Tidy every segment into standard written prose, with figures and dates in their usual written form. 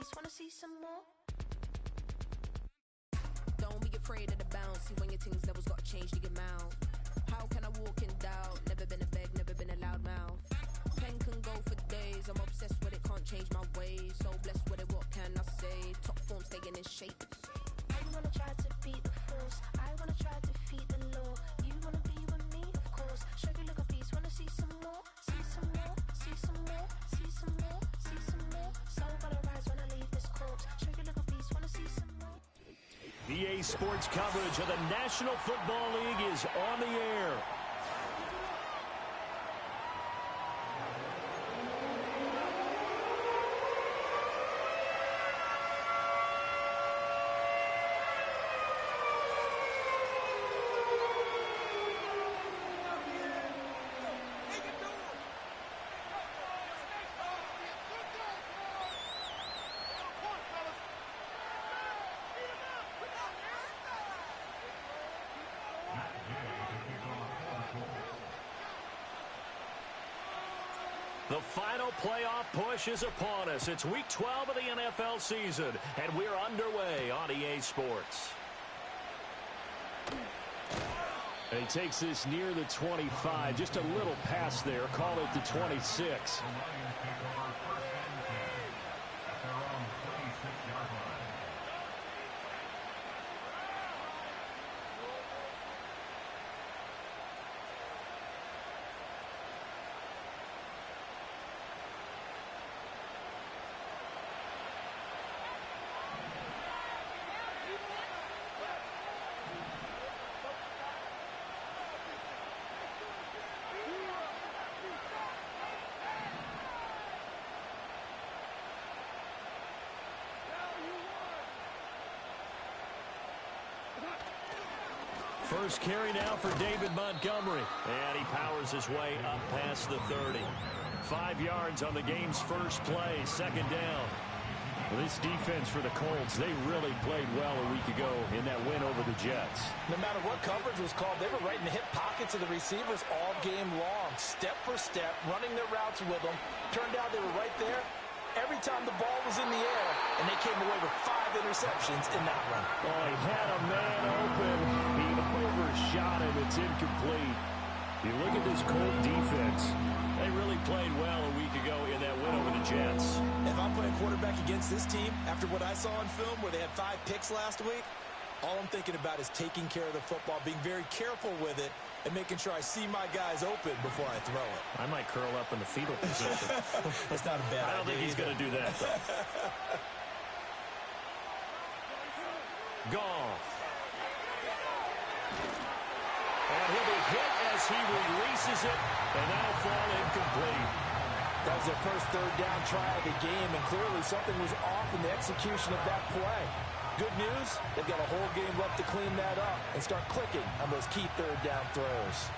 feast, wanna see some more? Don't be afraid of the bounce. See when your things levels gotta change to your mouth. How can I walk in doubt? Never been a beg, never been a loud mouth. Pen can go for days. I'm obsessed with it, can't change my ways. So blessed with it, what can I say? Top form staying in shape. I wanna try to beat the force. I wanna try to defeat the law. You wanna be with me, of course. Show you look a beast, wanna see some more? See some more, see some more, see some more, see some more. So gonna rise when I leave this corpse. Show you look a beast, wanna see some more? EA Sports coverage of the National Football League is on the air. The final playoff push is upon us. It's Week 12 of the NFL season, and we're underway on EA Sports. And he takes this near the 25, just a little past there. Call it the 26. First carry now for David Montgomery. And he powers his way up past the 30. 5 yards on the game's first play, second down. This defense for the Colts, they really played well a week ago in that win over the Jets. No matter what coverage was called, they were right in the hip pockets of the receivers all game long, step for step, running their routes with them. Turned out they were right there every time the ball was in the air, and they came away with 5 interceptions in that one. Oh, he had a man open. He overshot him. It's incomplete. You look at this Colt defense. They really played well a week ago in that win over the Jets. If I'm playing quarterback against this team, after what I saw on film where they had 5 picks last week, all I'm thinking about is taking care of the football, being very careful with it, and making sure I see my guys open before I throw it. I might curl up in the fetal position. That's not a bad idea. I don't think he's going to do that, though. Goff. And he'll be hit as he releases it, and that'll fall incomplete. That was their first third down try of the game, and clearly something was off in the execution of that play. Good news, they've got a whole game left to clean that up and start clicking on those key third down throws.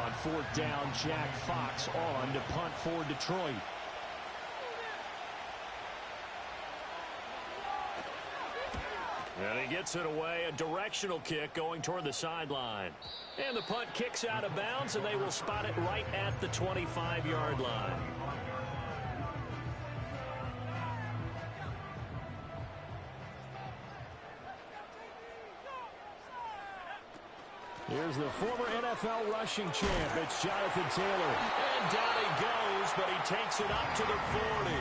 On fourth down, Jack Fox on to punt for Detroit. And he gets it away, a directional kick going toward the sideline. And the punt kicks out of bounds, and they will spot it right at the 25-yard line. Here's the former NFL rushing champ. It's Jonathan Taylor. And down he goes, but he takes it up to the 40.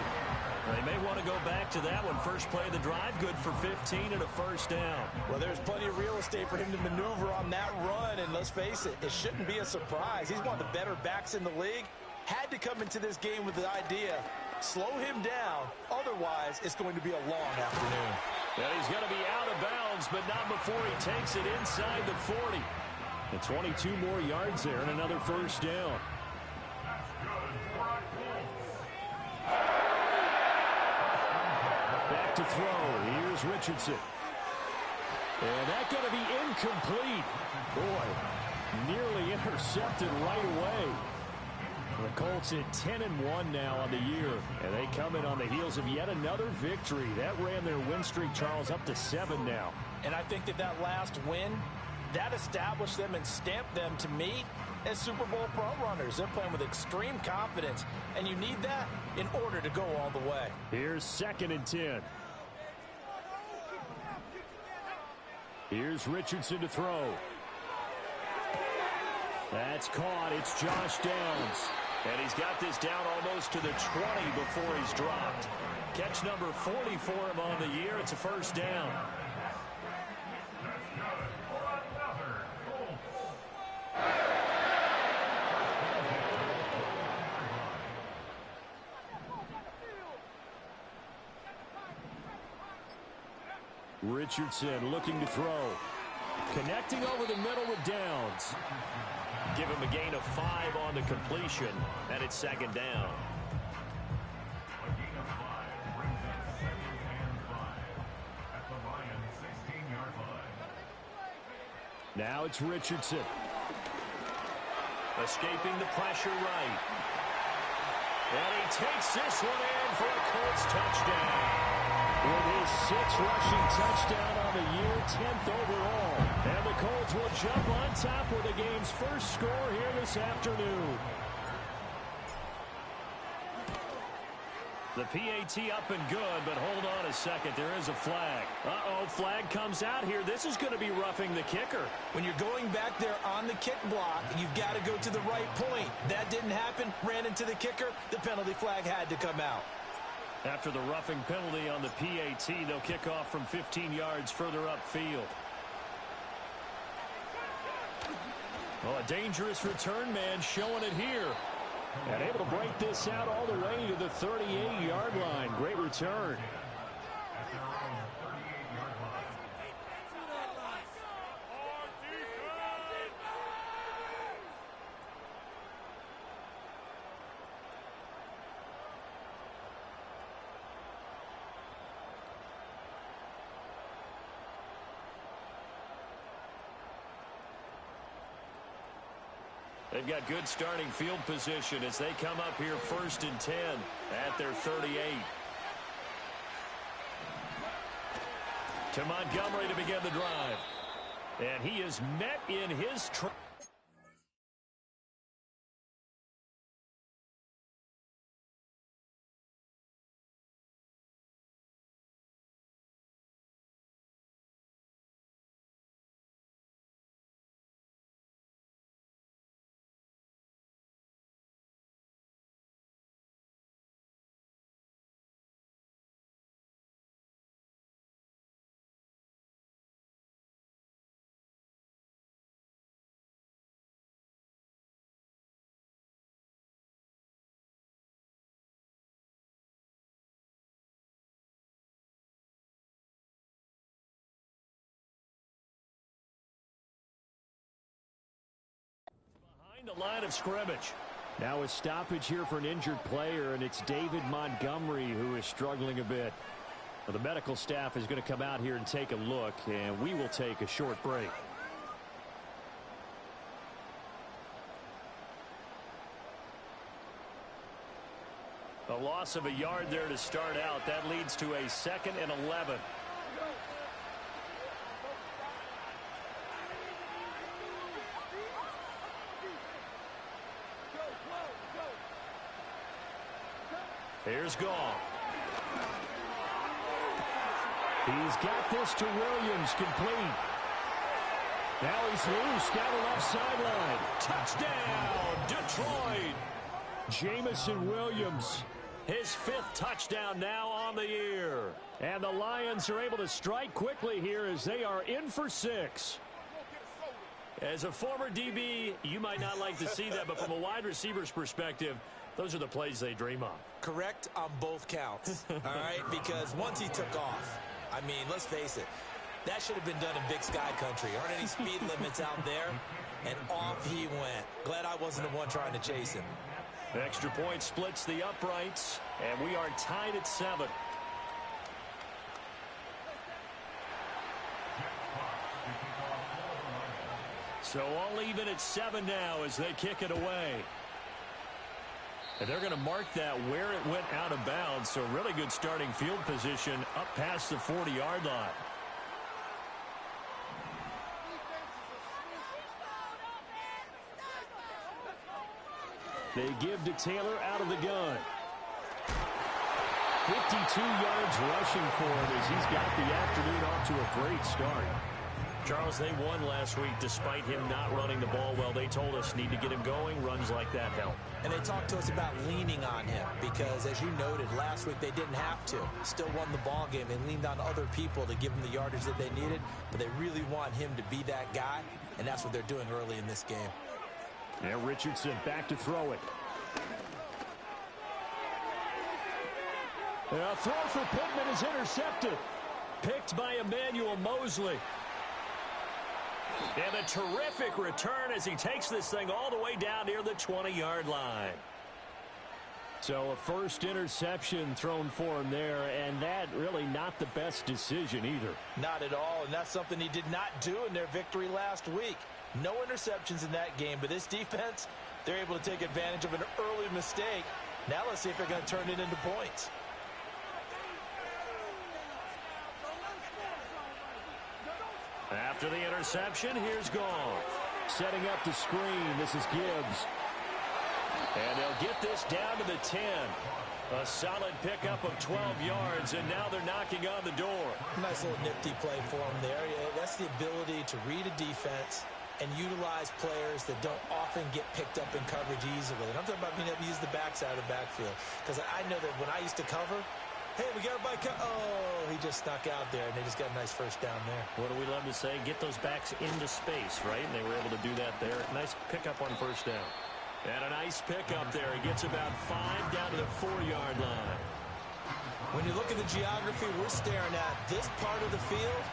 They may want to go back to that one. First play of the drive, good for 15 and a first down. Well, there's plenty of real estate for him to maneuver on that run, and let's face it, it shouldn't be a surprise. He's one of the better backs in the league. Had to come into this game with the idea, slow him down, otherwise it's going to be a long afternoon. Yeah, he's going to be out of bounds, but not before he takes it inside the 40. And 22 more yards there and another first down. Back to throw. Here's Richardson. And that's going to be incomplete. Boy, nearly intercepted right away. The Colts at 10-1 now on the year. And they come in on the heels of yet another victory. That ran their win streak, Charles, up to 7 now. And I think that last win, that established them and stamped them, to me, as Super Bowl frontrunners. They're playing with extreme confidence, and you need that in order to go all the way. Here's 2nd and 10. Here's Richardson to throw. That's caught. It's Josh Downs. And he's got this down almost to the 20 before he's dropped. Catch number 40 for him on the year. It's a first down. Richardson looking to throw. Connecting over the middle with Downs. Give him a gain of 5 on the completion, and it's 2nd down. Now it's Richardson. Escaping the pressure right. And he takes this one in for a Colts touchdown. With his 6th rushing touchdown on the year, 10th overall. And the Colts will jump on top with the game's first score here this afternoon. The PAT up and good, but hold on a second. There is a flag. Uh-oh, flag comes out here. This is going to be roughing the kicker. When you're going back there on the kick block, you've got to go to the right point. That didn't happen. Ran into the kicker. The penalty flag had to come out. After the roughing penalty on the PAT, they'll kick off from 15 yards further upfield. Well, a dangerous return man showing it here. And able to break this out all the way to the 38-yard line. Great return. They've got good starting field position as they come up here 1st and 10 at their 38. To Montgomery to begin the drive. And he is met in his track. The line of scrimmage. Now a stoppage here for an injured player, and it's David Montgomery who is struggling a bit. Well, the medical staff is going to come out here and take a look, and we will take a short break. A loss of a yard there to start out. That leads to a 2nd and 11. Here's Gall. He's got this to Williams, complete. Now he's loose down the left sideline. Touchdown, Detroit. Jamison Williams. His 5th touchdown now on the year. And the Lions are able to strike quickly here as they are in for 6. As a former DB, you might not like to see that, but from a wide receiver's perspective, those are the plays they dream of. Correct on both counts, all right? Because once he took off, I mean, let's face it, that should have been done in Big Sky Country. Aren't any speed limits out there? And off he went. Glad I wasn't the one trying to chase him. The extra point splits the uprights, and we are tied at 7. So all even at 7 now as they kick it away. And they're going to mark that where it went out of bounds. So really good starting field position up past the 40-yard line. They give to Taylor out of the gun. 52 yards rushing for him as he's got the afternoon off to a great start. Charles, they won last week despite him not running the ball well. They told us need to get him going. Runs like that help. And they talked to us about leaning on him because, as you noted, last week they didn't have to. Still won the ball game. They leaned on other people to give them the yardage that they needed, but they really want him to be that guy, and that's what they're doing early in this game. Yeah, Richardson back to throw it. A throw for Pittman is intercepted. Picked by Emmanuel Mosley. And a terrific return as he takes this thing all the way down near the 20-yard line. So a first interception thrown for him there, and that really not the best decision either. Not at all, and that's something he did not do in their victory last week. No interceptions in that game, but this defense, they're able to take advantage of an early mistake. Now let's see if they're going to turn it into points. After the interception, here's Goff. Setting up the screen, this is Gibbs. And they'll get this down to the 10. A solid pickup of 12 yards, and now they're knocking on the door. Nice little nifty play for him there. That's the ability to read a defense and utilize players that don't often get picked up in coverage easily. And I'm talking about being able to use the backside of the backfield. Because I know that when I used to cover, hey, we got everybody. Oh, he just snuck out there, and they just got a nice first down there. What do we love to say? Get those backs into space, right? And they were able to do that there. Nice pickup on first down. And a nice pickup there. He gets about 5 down to the 4-yard line. When you look at the geography we're staring at, this part of the field,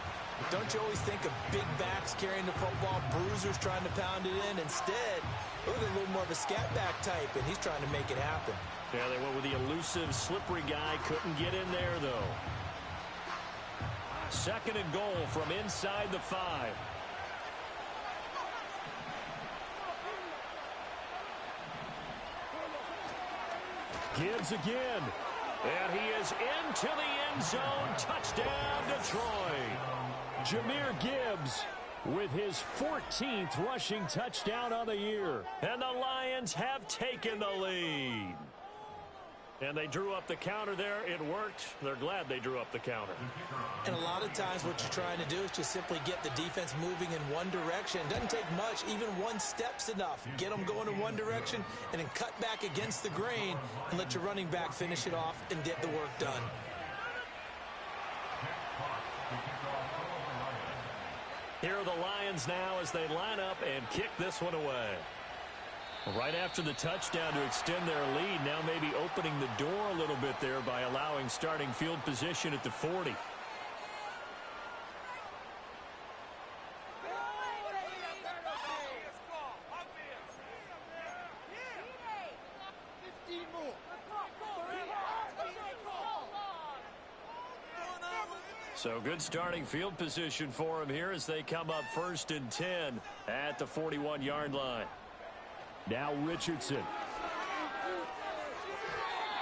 don't you always think of big backs carrying the football, bruisers trying to pound it in? Instead, look at a little more of a scat back type, and he's trying to make it happen. Yeah, they went with the elusive, slippery guy. Couldn't get in there, though. 2nd and goal from inside the 5. Gibbs again. And he is into the end zone. Touchdown, Detroit. Jahmyr Gibbs with his 14th rushing touchdown on the year. And the Lions have taken the lead. And they drew up the counter there. It worked. They're glad they drew up the counter. And a lot of times what you're trying to do is just simply get the defense moving in one direction. It doesn't take much. Even one step's enough. Get them going in one direction and then cut back against the grain and let your running back finish it off and get the work done. Here are the Lions now as they line up and kick this one away. Right after the touchdown to extend their lead, now maybe opening the door a little bit there by allowing starting field position at the 40. So good starting field position for him here as they come up 1st and 10 at the 41-yard line. Now Richardson.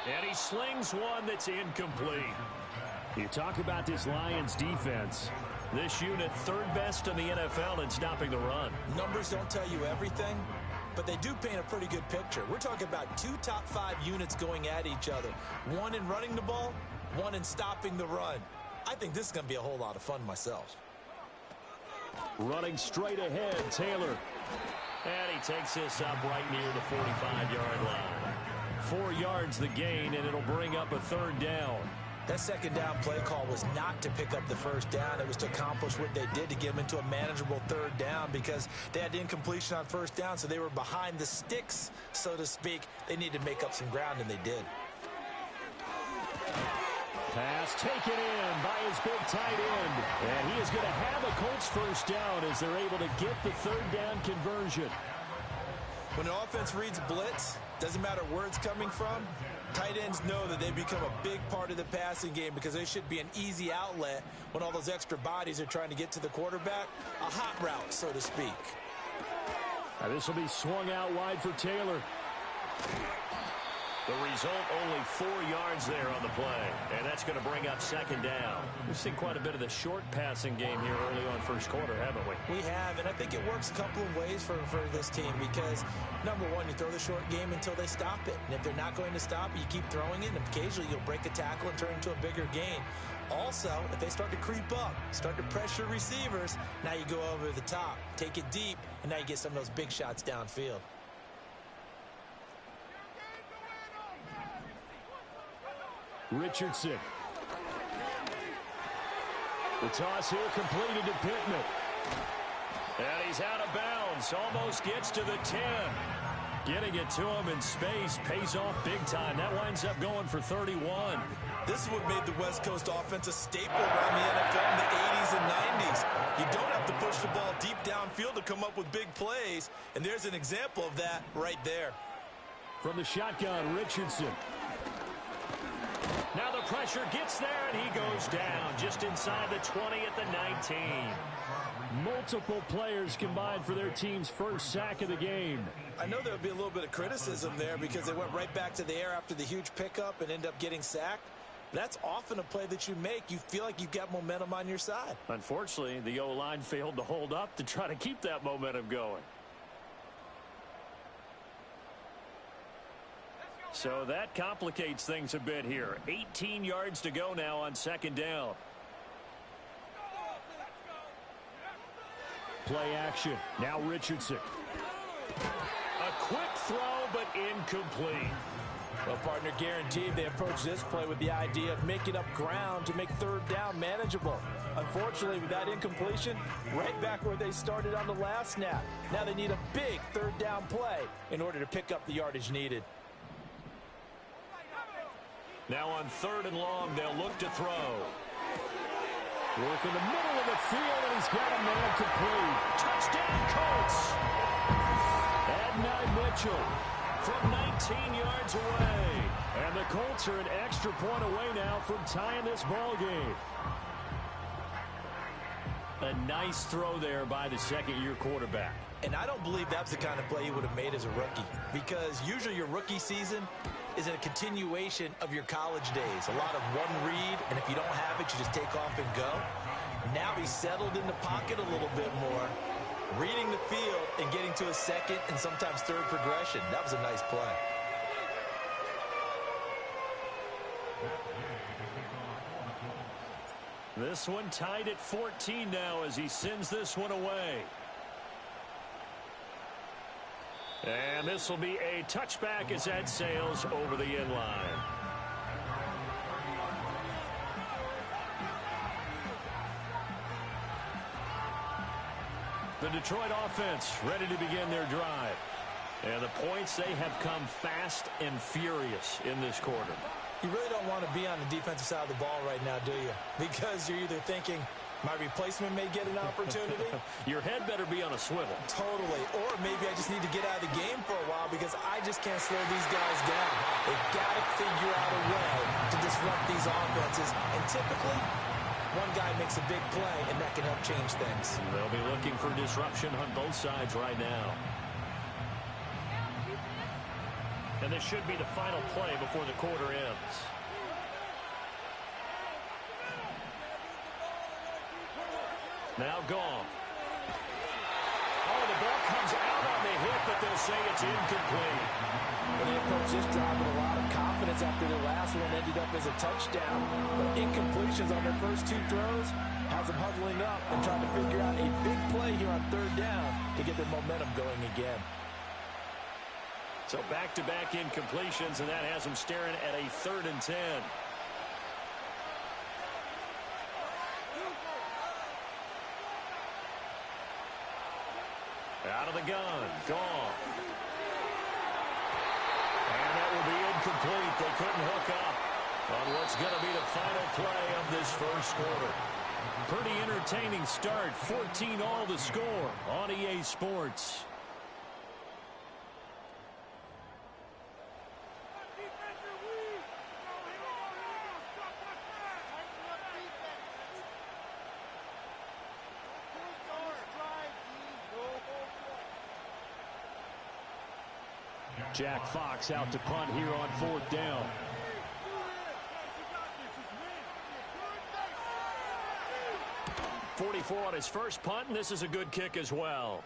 And he slings one that's incomplete. You talk about this Lions defense. This unit 3rd best in the NFL in stopping the run. Numbers don't tell you everything, but they do paint a pretty good picture. We're talking about 2 top 5 units going at each other. One in running the ball, one in stopping the run. I think this is going to be a whole lot of fun myself. Running straight ahead, Taylor. And he takes this up right near the 45-yard line. 4 yards the gain, and it'll bring up a 3rd down. That 2nd down play call was not to pick up the 1st down. It was to accomplish what they did to get them into a manageable 3rd down because they had incompletion on 1st down, so they were behind the sticks, so to speak. They needed to make up some ground, and they did. Pass taken in by his big tight end. And he is going to have a Colts 1st down as they're able to get the 3rd down conversion. When an offense reads blitz, doesn't matter where it's coming from, tight ends know that they become a big part of the passing game because they should be an easy outlet when all those extra bodies are trying to get to the quarterback. A hot route, so to speak. Now this will be swung out wide for Taylor. The result, only 4 yards there on the play. And that's going to bring up second down. We've seen quite a bit of the short passing game here early on first quarter, haven't we? We have, and I think it works a couple of ways for this team because, number one, you throw the short game until they stop it. And if they're not going to stop it, you keep throwing it, and occasionally you'll break a tackle and turn it into a bigger gain. Also, if they start to creep up, start to pressure receivers, now you go over the top, take it deep, and now you get some of those big shots downfield. Richardson. The toss here completed to Pittman. And he's out of bounds. Almost gets to the 10. Getting it to him in space pays off big time. That winds up going for 31. This is what made the West Coast offense a staple around the NFL in the 80s and 90s. You don't have to push the ball deep downfield to come up with big plays, and there's an example of that right there. From the shotgun, Richardson. Now the pressure gets there, and he goes down just inside the 20 at the 19. Multiple players combined for their team's first sack of the game. I know there'll be a little bit of criticism there because they went right back to the air after the huge pickup and end up getting sacked. That's often a play that you make. You feel like you've got momentum on your side. Unfortunately, the O-line failed to hold up to try to keep that momentum going. So that complicates things a bit here. 18 yards to go now on second down. Play action. Now Richardson. A quick throw, but incomplete. Well, partner, guaranteed they approach this play with the idea of making up ground to make third down manageable. Unfortunately, with that incompletion, right back where they started on the last snap. Now they need a big third down play in order to pick up the yardage needed. Now on third and long, they'll look to throw. Work in the middle of the field, and he's got a man complete. Touchdown, Colts! Adonai Mitchell from 19 yards away. And the Colts are an extra point away now from tying this ball game. A nice throw there by the second-year quarterback. And I don't believe that's the kind of play he would have made as a rookie, because usually your rookie season is a continuation of your college days. A lot of one read, and if you don't have it, you just take off and go. Now he's settled in the pocket a little bit more, reading the field and getting to a second and sometimes third progression. That was a nice play. This one tied at 14 now as he sends this one away. And this will be a touchback as that sails over the end line. The Detroit offense ready to begin their drive. And the points, they have come fast and furious in this quarter. You really don't want to be on the defensive side of the ball right now, do you? Because you're either thinking, my replacement may get an opportunity. Your head better be on a swivel. Totally. Or maybe I just need to get out of the game for a while because I just can't slow these guys down. They've got to figure out a way to disrupt these offenses. And typically, one guy makes a big play, and that can help change things. They'll be looking for disruption on both sides right now. And this should be the final play before the quarter ends. Now gone. Oh, the ball comes out on the hit, but they'll say it's incomplete. Well, they approached this drive with a lot of confidence after their last one ended up as a touchdown. But incompletions on their first two throws has them huddling up and trying to figure out a big play here on third down to get their momentum going again. So back-to-back incompletions, and that has them staring at a 3rd and 10. Out of the gun, gone. And that will be incomplete. They couldn't hook up on what's going to be the final play of this first quarter. Pretty entertaining start. 14 all the score on EA Sports. Jack Fox out to punt here on 4th down. .44 on his first punt, and this is a good kick as well.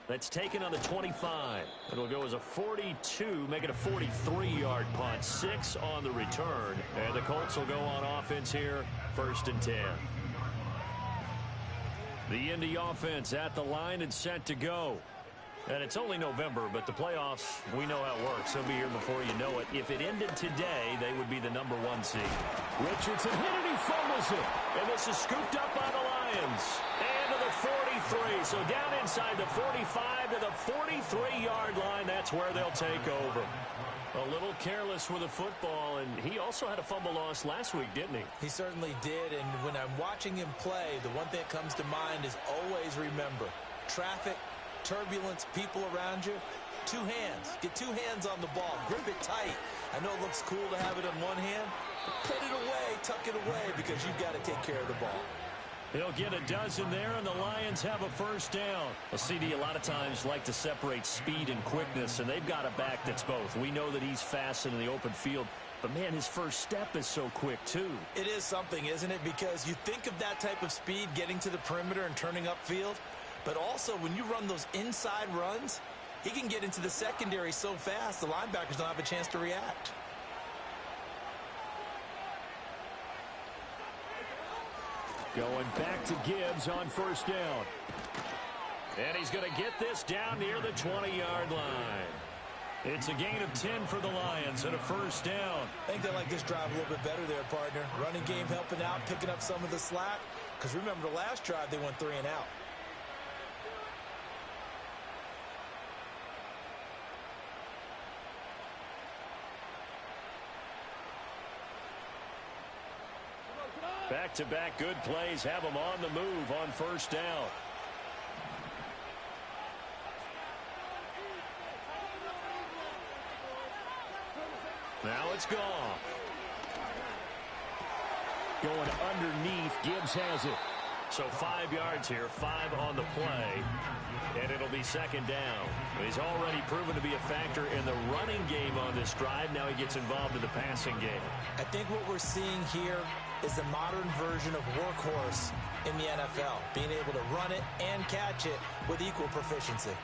That's taken on the 25. It'll go as a 42, make it a 43-yard punt. 6 on the return. And the Colts will go on offense here, 1st and 10. The Indy offense at the line and set to go. And it's only November, but the playoffs, we know how it works. They'll be here before you know it. If it ended today, they would be the #1 seed. Richardson hit it, he fumbles it. And this is scooped up by the Lions. And to the 43. So down inside the 45 to the 43-yard line. That's where they'll take over. A little careless with the football, and he also had a fumble loss last week, didn't he? He certainly did, and when I'm watching him play, the one thing that comes to mind is always remember, traffic, turbulence, people around you, 2 hands. Get 2 hands on the ball. Grip it tight. I know it looks cool to have it in one hand, but put it away, tuck it away, because you've got to take care of the ball. He'll get a dozen there, and the Lions have a 1st down. Well, CD, a lot of times like to separate speed and quickness, and they've got a back that's both. We know that he's fast in the open field, but, man, his first step is so quick, too. It is something, isn't it? Because you think of that type of speed getting to the perimeter and turning upfield, but also when you run those inside runs, he can get into the secondary so fast the linebackers don't have a chance to react. Going back to Gibbs on 1st down. And he's going to get this down near the 20-yard line. It's a gain of 10 for the Lions and a 1st down. I think they like this drive a little bit better there, partner. Running game helping out, picking up some of the slack. Because remember, the last drive they went 3 and out. Back-to-back good plays have him on the move on 1st down. Now it's gone. Going underneath, Gibbs has it. So 5 yards here, 5 on the play, and it'll be 2nd down. He's already proven to be a factor in the running game on this drive. Now he gets involved in the passing game. I think what we're seeing here is the modern version of workhorse in the NFL, being able to run it and catch it with equal proficiency.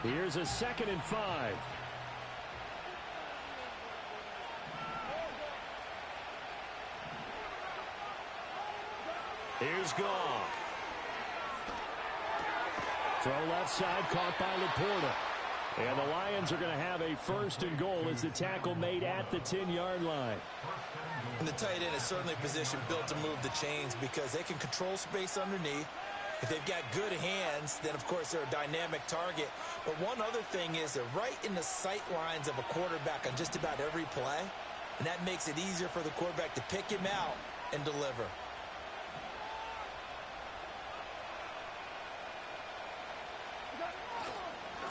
Here's a 2nd and 5. Here's Goff. Throw left side, caught by Laporta. And the Lions are going to have a 1st and goal as the tackle made at the 10-yard line. And the tight end is certainly a position built to move the chains because they can control space underneath. If they've got good hands, then, of course, they're a dynamic target. But one other thing is they're right in the sight lines of a quarterback on just about every play. And that makes it easier for the quarterback to pick him out and deliver.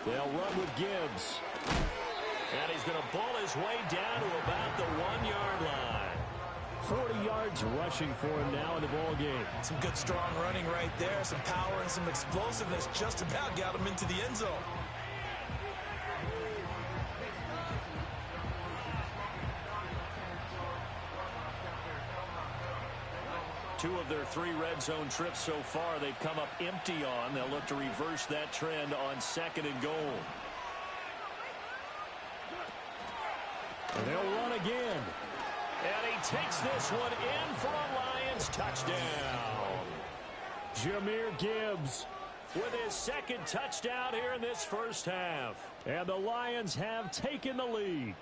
They'll run with Gibbs. And he's going to ball his way down to about the 1-yard line. 40 yards rushing for him now in the ball game. Some good strong running right there. Some power and some explosiveness just about got him into the end zone. Two of their 3 red zone trips so far they've come up empty on. They'll look to reverse that trend on 2nd and goal. And they'll run again. And he takes this one in for a Lions touchdown. Jahmyr Gibbs with his 2nd touchdown here in this first half. And the Lions have taken the lead.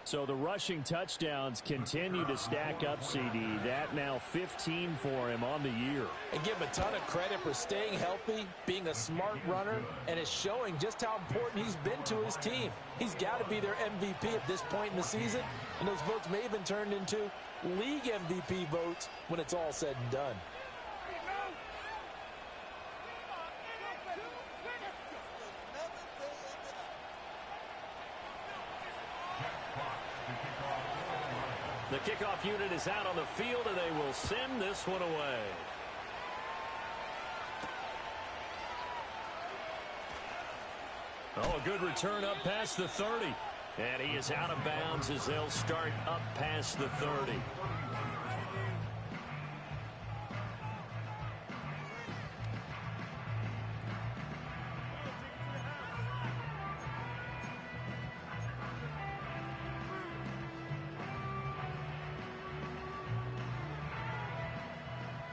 So the rushing touchdowns continue to stack up, CD. That now 15 for him on the year. And give him a ton of credit for staying healthy, being a smart runner, and it's showing just how important he's been to his team. He's got to be their MVP at this point in the season, and those votes may have been turned into league MVP votes when it's all said and done. The kickoff unit is out on the field, and they will send this one away. Oh, a good return up past the 30. And he is out of bounds as they'll start up past the 30.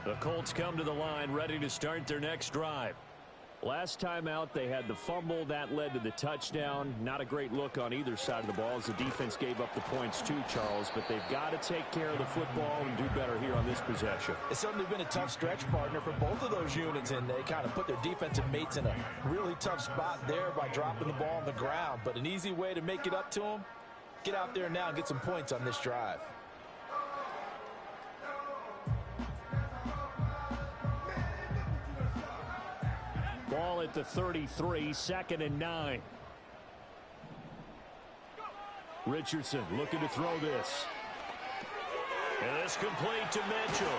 The Colts come to the line ready to start their next drive. Last time out, they had the fumble. That led to the touchdown. Not a great look on either side of the ball as the defense gave up the points too, Charles. But they've got to take care of the football and do better here on this possession. It's certainly been a tough stretch, partner, for both of those units, and they kind of put their defensive mates in a really tough spot there by dropping the ball on the ground. But an easy way to make it up to them, get out there now and get some points on this drive. Ball at the 33, 2nd and 9. Richardson looking to throw this. And this complete to Mitchell.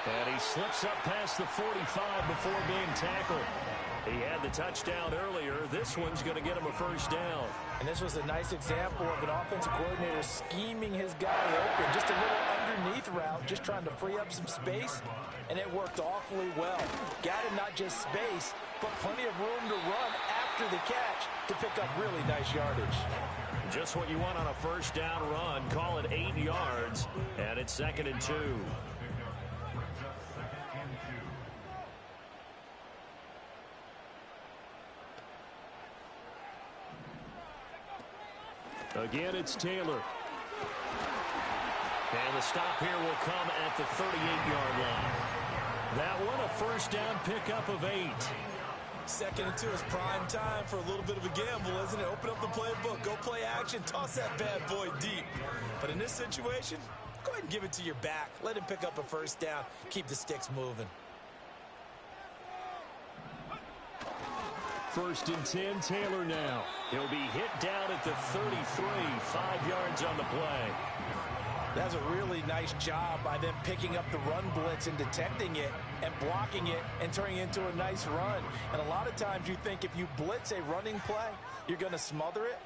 And he slips up past the 45 before being tackled. He had the touchdown earlier. This one's going to get him a first down. And this was a nice example of an offensive coordinator scheming his guy open. Just a little underneath route, just trying to free up some space. And it worked awfully well. Got him not just space, but plenty of room to run after the catch to pick up really nice yardage. Just what you want on a first down run. Call it 8 yards, and it's 2nd and 2. Again, it's Taylor. And the stop here will come at the 38-yard line. That one, a first down pickup of 8. 2nd and 2 is prime time for a little bit of a gamble, isn't it? Open up the playbook, go play action, toss that bad boy deep. But in this situation, go ahead and give it to your back. Let him pick up a first down. Keep the sticks moving. 1st and 10, Taylor now. He'll be hit down at the 33, 5 yards on the play. That's a really nice job by them picking up the run blitz and detecting it and blocking it and turning it into a nice run. And a lot of times you think if you blitz a running play, you're going to smother it.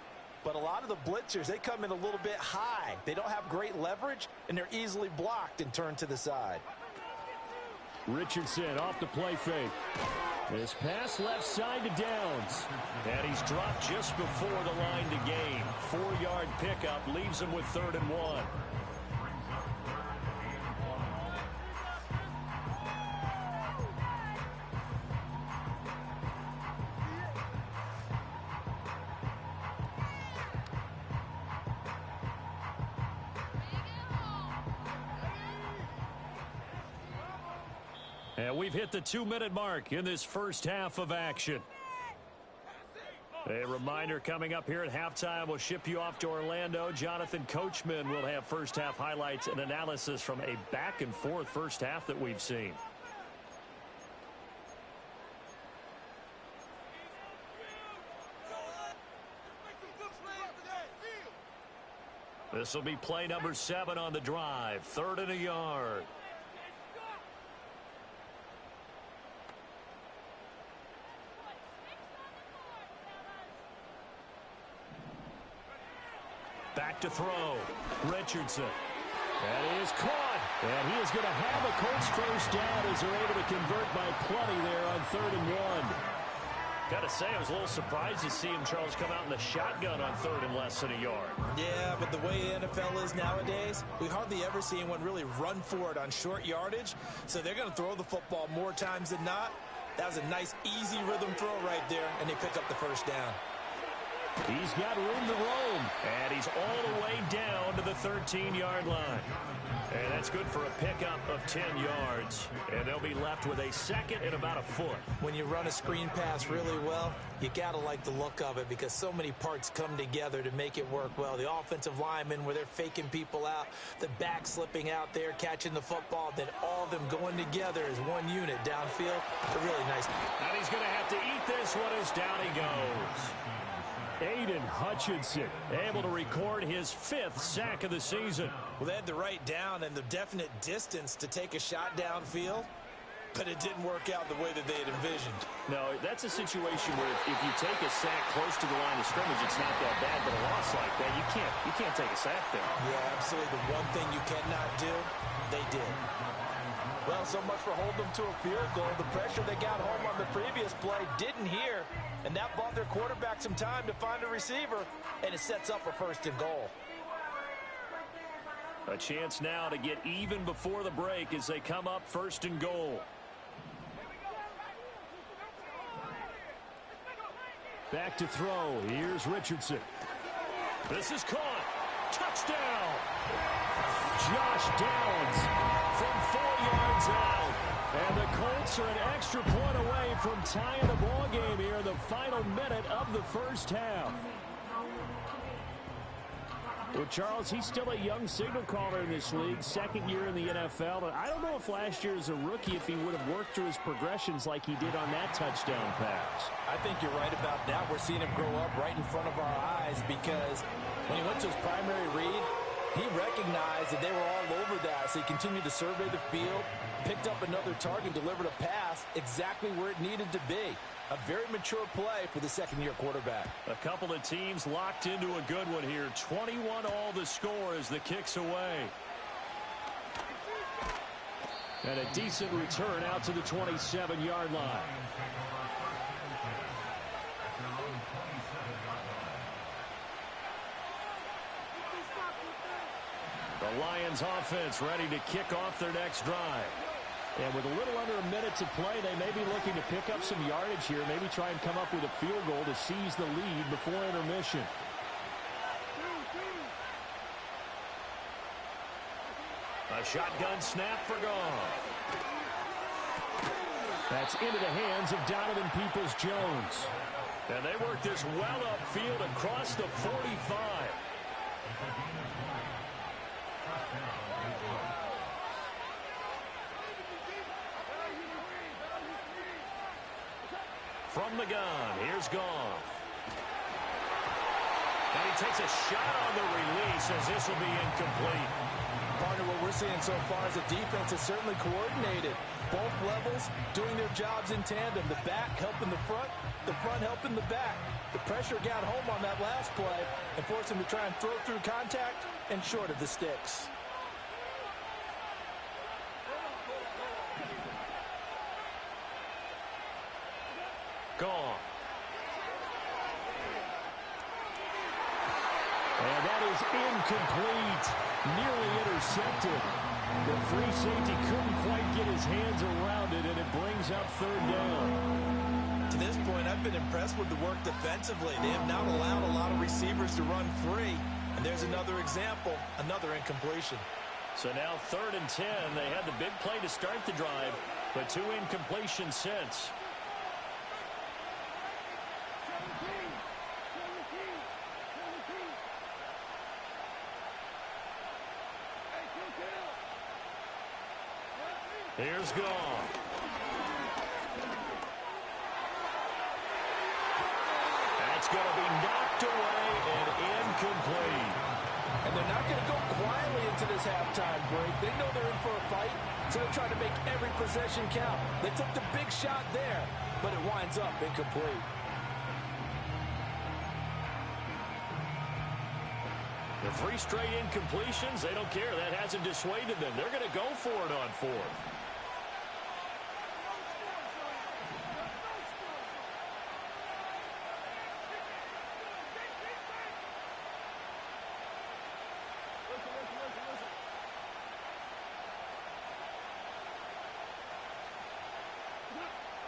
But a lot of the blitzers, they come in a little bit high. They don't have great leverage, and they're easily blocked and turned to the side. Richardson off the play fake. This pass left side to Downs. And he's dropped just before the line to gain. 4-yard pickup leaves him with 3rd and 1. And we've hit the 2-minute mark in this first half of action. A reminder coming up here at halftime, we'll ship you off to Orlando. Jonathan Coachman will have first half highlights and analysis from a back and forth first half that we've seen. This will be play number 7 on the drive. 3rd and a yard. Back to throw. Richardson. And he is caught. And he is going to have a Colts first down as they're able to convert by plenty there on 3rd and 1. Got to say, I was a little surprised to see him, Charles, come out in the shotgun on 3rd and less than a yard. Yeah, but the way the NFL is nowadays, we hardly ever see anyone really run for it on short yardage. So they're going to throw the football more times than not. That was a nice, easy rhythm throw right there, and they pick up the first down. He's got room to roam, and he's all the way down to the 13-yard line. And that's good for a pickup of 10 yards. And they'll be left with a 2nd and about a foot. When you run a screen pass really well, you got to like the look of it because so many parts come together to make it work well. The offensive linemen where they're faking people out, the back slipping out there, catching the football, then all of them going together as one unit downfield. A really nice. And he's going to have to eat this one as down he goes. Aiden Hutchinson able to record his 5th sack of the season. Well, they had the right down and the definite distance to take a shot downfield. but it didn't work out the way that they had envisioned. No, that's a situation where if you take a sack close to the line of scrimmage, it's not that bad, but a loss like that, you can't take a sack there. Yeah, absolutely. The one thing you cannot do, they did. Well, so much for holding them to a field goal. The pressure they got home on the previous play didn't hear, and that bought their quarterback some time to find a receiver, and it sets up a 1st and goal. A chance now to get even before the break as they come up 1st and goal. Back to throw. Here's Richardson. This is caught. Touchdown. Josh Downs from 4 yards out. And the Colts are an extra point away from tying the ball game here in the final minute of the 1st half. Well, Charles, he's still a young signal caller in this league, 2nd year in the NFL. I don't know if last year as a rookie, if he would have worked through his progressions like he did on that touchdown pass. I think you're right about that. We're seeing him grow up right in front of our eyes because when he went to his primary read, he recognized that they were all over that, so he continued to survey the field, picked up another target, delivered a pass exactly where it needed to be. A very mature play for the 2nd-year quarterback. A couple of teams locked into a good one here. 21 all the score as the kick's away. And a decent return out to the 27-yard line. The Lions offense ready to kick off their next drive. And with a little under a minute to play, they may be looking to pick up some yardage here, maybe try and come up with a field goal to seize the lead before intermission. A shotgun snap for Goff. That's into the hands of Donovan Peoples-Jones. And they work this well upfield across the 45. From the gun, here's Goff. And he takes a shot on the release as this will be incomplete. Partner, what we're seeing so far is the defense is certainly coordinated. Both levels doing their jobs in tandem. The back helping the front helping the back. The pressure got home on that last play and forced him to try and throw through contact and short of the sticks. Gone. And that is incomplete. Nearly intercepted. The free safety couldn't quite get his hands around it, and it brings up 3rd down. To this point, I've been impressed with the work defensively. They have not allowed a lot of receivers to run free. And there's another example, another incompletion. So now 3rd and 10. They had the big play to start the drive, but 2 incompletions since. Here's Goff. That's going to be knocked away and incomplete. And they're not going to go quietly into this halftime break. They know they're in for a fight, so they're trying to make every possession count. They took the big shot there, but it winds up incomplete. The 3 straight incompletions, they don't care. That hasn't dissuaded them. They're going to go for it on 4th.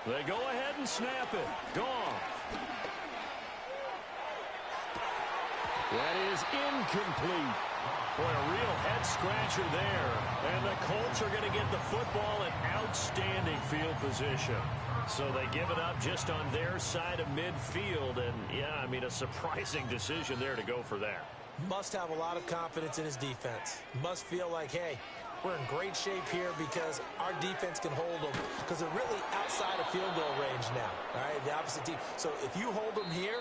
They go ahead and snap it. Gone. That is incomplete. Boy, a real head-scratcher there. And the Colts are going to get the football in outstanding field position. So they give it up just on their side of midfield. And, yeah, I mean, a surprising decision there to go for that. Must have a lot of confidence in his defense. Must feel like, hey, we're in great shape here because our defense can hold them. Because they're really outside of field goal range now. All right, the opposite team. So if you hold them here,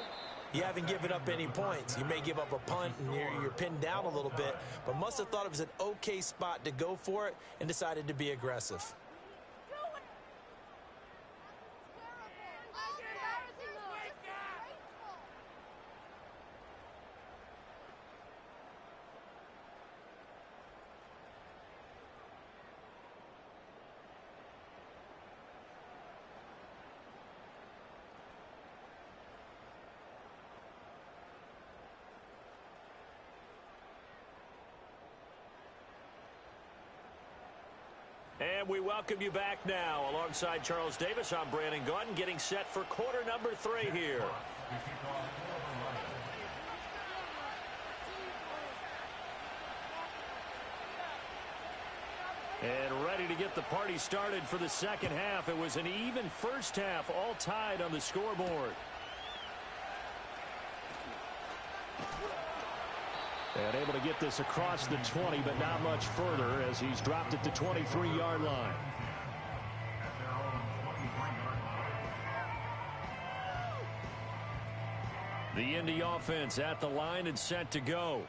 you haven't given up any points. You may give up a punt and you're pinned down a little bit, but must have thought it was an okay spot to go for it and decided to be aggressive. And we welcome you back now. Alongside Charles Davis, I'm Brandon Gunn, getting set for quarter number 3 here. And ready to get the party started for the second half. It was an even first half, all tied on the scoreboard. And able to get this across the 20, but not much further as he's dropped it to 23-yard line. The Indy offense at the line and set to go.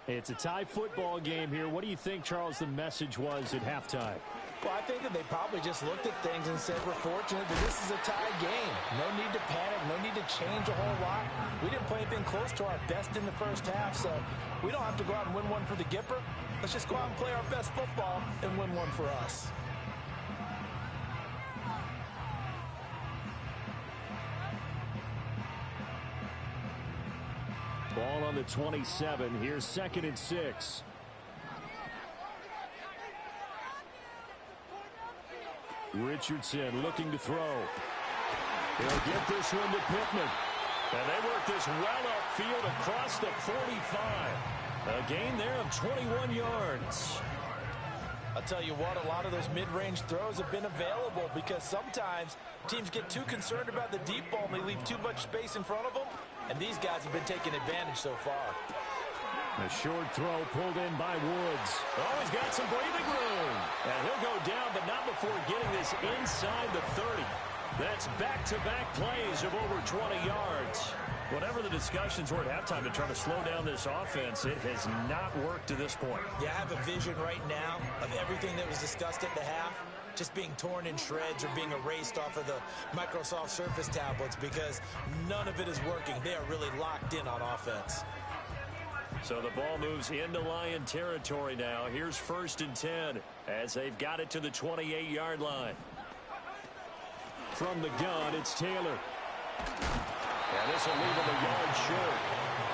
It's a tie football game here. What do you think, Charles, the message was at halftime? Well, I think that they probably just looked at things and said, we're fortunate that this is a tie game. No need to panic. No need to change a whole lot. We didn't play anything close to our best in the first half, so we don't have to go out and win one for the Gipper. Let's just go out and play our best football and win one for us. Ball on the 27. Here's 2nd and 6. Richardson looking to throw. He'll get this one to Pittman. And they work this well upfield across the 45. A gain there of 21 yards. I'll tell you what, a lot of those mid-range throws have been available because sometimes teams get too concerned about the deep ball and they leave too much space in front of them. And these guys have been taking advantage so far. A short throw pulled in by Woods. Oh, he's got some breathing room. And he'll go down, but not before getting this inside the 30. That's back-to-back plays of over 20 yards. Whatever the discussions were at halftime to try to slow down this offense, it has not worked to this point. Yeah, I have a vision right now of everything that was discussed at the half just being torn in shreds or being erased off of the Microsoft Surface tablets because none of it is working. They are really locked in on offense. So the ball moves into Lion territory now. Here's 1st and 10 as they've got it to the 28-yard line. From the gun, it's Taylor. And this will leave him a yard short.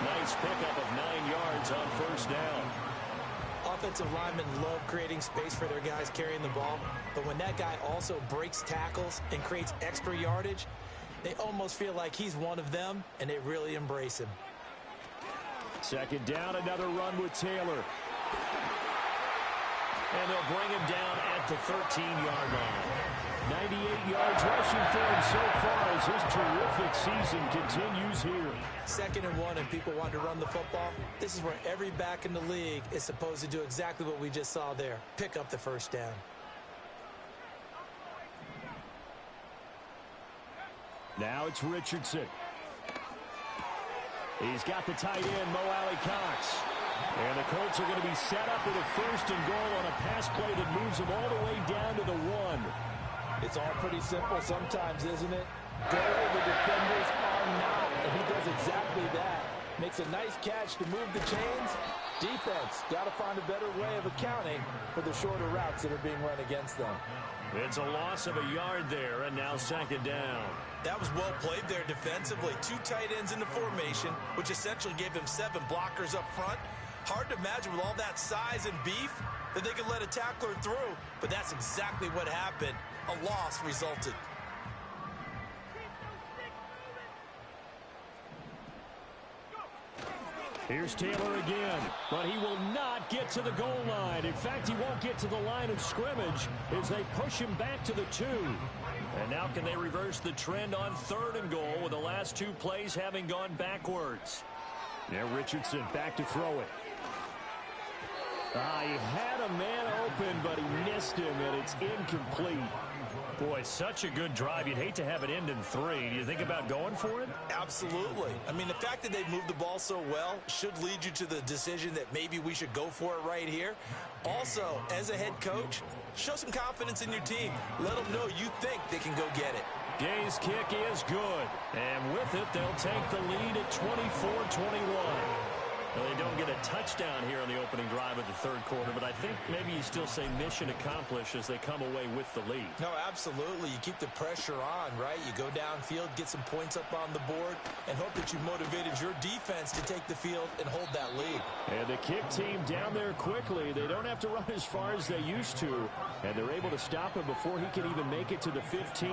Nice pickup of 9 yards on 1st down. Offensive linemen love creating space for their guys carrying the ball, but when that guy also breaks tackles and creates extra yardage, they almost feel like he's one of them, and they really embrace him. 2nd down, another run with Taylor. And they'll bring him down at the 13-yard line. 98 yards rushing for him so far as his terrific season continues here. 2nd and 1 and people want to run the football. This is where every back in the league is supposed to do exactly what we just saw there. Pick up the 1st down. Now it's Richardson. He's got the tight end, Mo Alley-Cox. And the Colts are going to be set up with a 1st and goal on a pass play that moves them all the way down to the 1. It's all pretty simple sometimes, isn't it? Go where the defenders are not, and he does exactly that. Makes a nice catch to move the chains. Defense, got to find a better way of accounting for the shorter routes that are being run against them. It's a loss of a yard there, and now 2nd down. That was well played there defensively. 2 tight ends in the formation, which essentially gave them 7 blockers up front. Hard to imagine with all that size and beef that they could let a tackler through, but that's exactly what happened. A loss resulted. Here's Taylor again, but he will not get to the goal line. In fact, he won't get to the line of scrimmage as they push him back to the 2. And now can they reverse the trend on 3rd and goal with the last 2 plays having gone backwards? Now Richardson back to throw it. He had a man open, but he missed him, and it's incomplete. Boy, such a good drive. You'd hate to have it end in 3. Do you think about going for it? Absolutely. I mean, the fact that they've moved the ball so well should lead you to the decision that maybe we should go for it right here. Also, as a head coach, show some confidence in your team. Let them know you think they can go get it. Gay's kick is good. And with it, they'll take the lead at 24-21. Well, they don't get a touchdown here on the opening drive of the third quarter, but I think maybe you still say mission accomplished as they come away with the lead. No, absolutely. You keep the pressure on, right? You go downfield, get some points up on the board, and hope that you've motivated your defense to take the field and hold that lead. And the kick team down there quickly. They don't have to run as far as they used to, and they're able to stop him before he can even make it to the 15.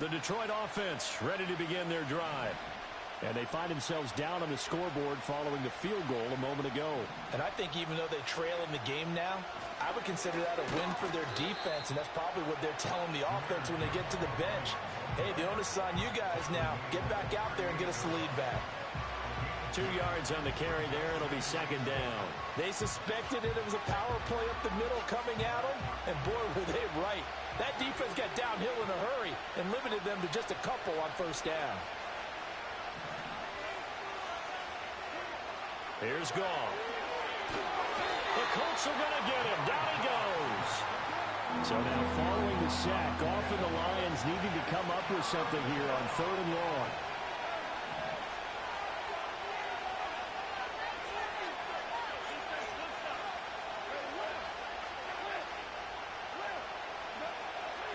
The Detroit offense ready to begin their drive. And they find themselves down on the scoreboard following the field goal a moment ago. And I think even though they trail in the game now, I would consider that a win for their defense, and that's probably what they're telling the offense when they get to the bench. Hey, the onus is on you guys now. Get back out there and get us the lead back. 2 yards on the carry there. It'll be second down. They suspected it. It was a power play up the middle coming at them, and boy, were they right. That defense got downhill in a hurry and limited them to just a couple on first down. Here's Goff. The Colts are going to get him. Down he goes. So now following the sack, Goff and the Lions needing to come up with something here on 3rd and long.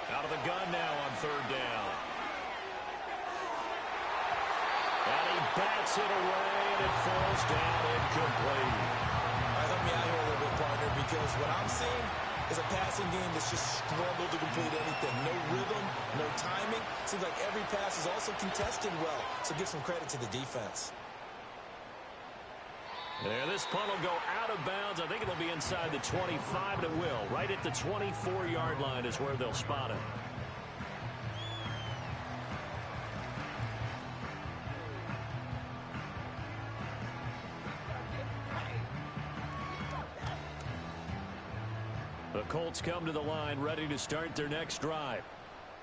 Out of the gun now on 3rd down. And he bats it away, and it falls down incomplete. All right, help me out here a little bit, partner, because what I'm seeing is a passing game that's just struggled to complete anything. No rhythm, no timing. Seems like every pass is also contested well, so give some credit to the defense. Yeah, this punt will go out of bounds. I think it'll be inside the 25, and it will. Right at the 24-yard line is where they'll spot it. The Colts come to the line ready to start their next drive.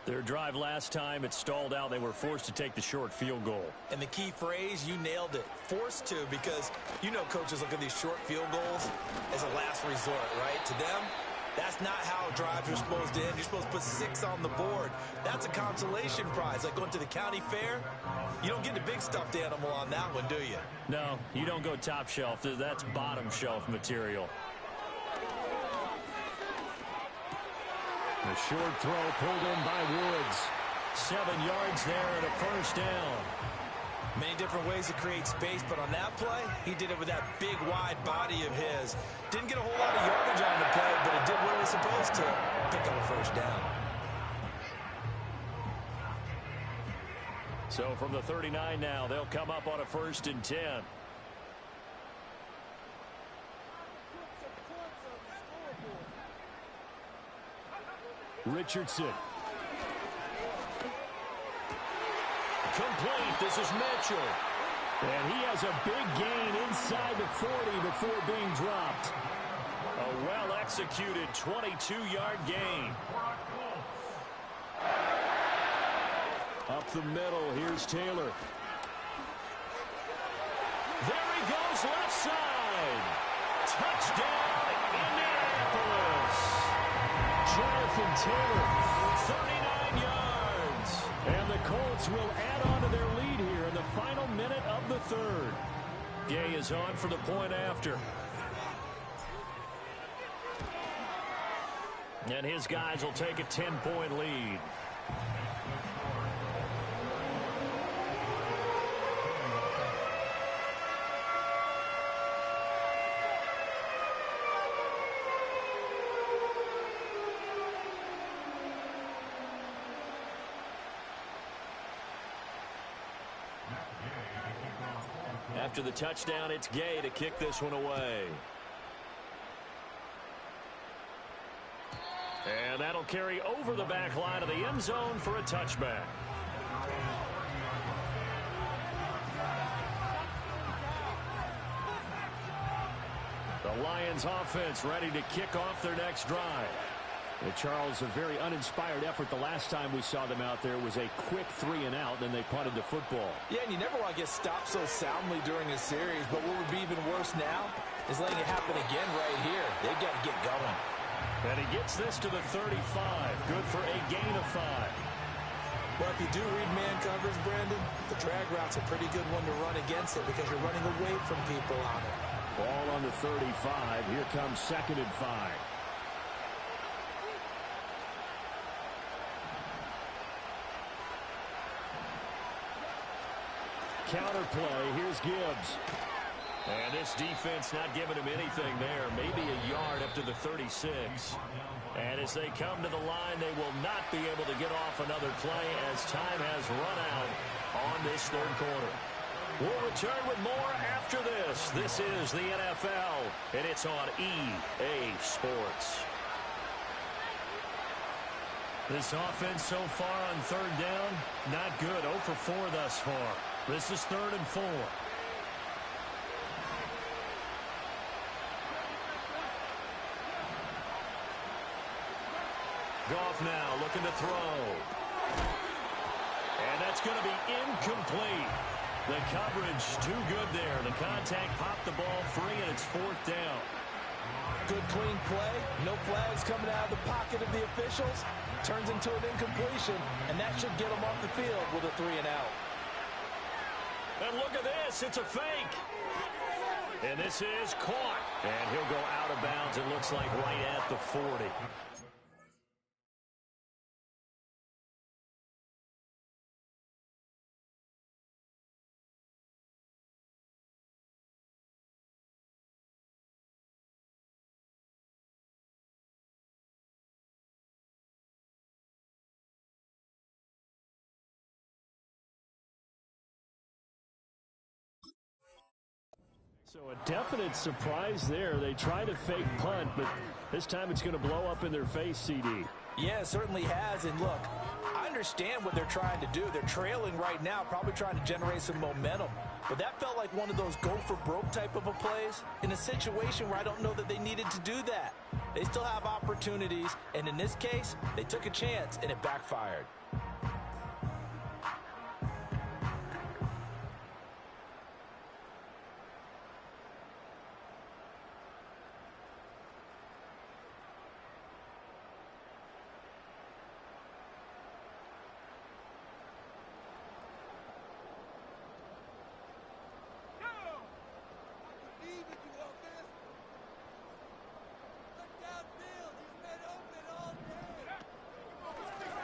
Their drive last time, it stalled out. They were forced to take the short field goal. And the key phrase, you nailed it. Forced to, because you know coaches look at these short field goals as a last resort, right? To them, that's not how drives are supposed to end. You're supposed to put 6 on the board. That's a consolation prize. Like going to the county fair, you don't get the big stuffed animal on that one, do you? No, you don't go top shelf. That's bottom shelf material. The short throw pulled in by Woods. 7 yards there and a first down. Many different ways to create space, but on that play, he did it with that big, wide body of his. Didn't get a whole lot of yardage on the play, but it did what it was supposed to. Pick up a first down. So from the 39 now, they'll come up on a 1st and 10. Richardson. Complete. This is Mitchell. And he has a big gain inside the 40 before being dropped. A well-executed 22-yard gain. Up the middle, here's Taylor. There he goes, left side. Touchdown, Indianapolis. Jonathan Taylor. 39 yards. And the Colts will add on to their lead here in the final minute of the 3rd. Gay is on for the point after. And his guys will take a 10-point lead. After the touchdown, it's Gay to kick this one away. And that'll carry over the back line of the end zone for a touchback. The Lions offense ready to kick off their next drive. Charles, a very uninspired effort the last time we saw them out there was a quick 3-and-out, then they punted the football. Yeah, and you never want to get stopped so soundly during a series, but what would be even worse now is letting it happen again right here. They've got to get going. And he gets this to the 35. Good for a gain of 5. Well, if you do read man coverage, Brandon, the drag route's a pretty good one to run against it because you're running away from people on it. Ball on the 35. Here comes 2nd and 5. Counter play. Here's Gibbs. And this defense not giving him anything there. Maybe a yard up to the 36. And as they come to the line, they will not be able to get off another play as time has run out on this third quarter. We'll return with more after this. This is the NFL, and it's on EA Sports. This offense so far on third down, not good. 0 for 4 thus far. This is 3rd and 4. Goff now looking to throw. And that's going to be incomplete. The coverage too good there. The contact popped the ball free, and it's 4th down. Good clean play. No flags coming out of the pocket of the officials. Turns into an incompletion, and that should get them off the field with a 3-and-out. And look at this. It's a fake. And this is caught. And he'll go out of bounds, it looks like, right at the 40. So a definite surprise there. They try to fake punt, but this time it's going to blow up in their face, CD. Yeah, it certainly has. And look, I understand what they're trying to do. They're trailing right now, probably trying to generate some momentum. But that felt like one of those go-for-broke type of a plays in a situation where I don't know that they needed to do that. They still have opportunities, and in this case, they took a chance, and it backfired.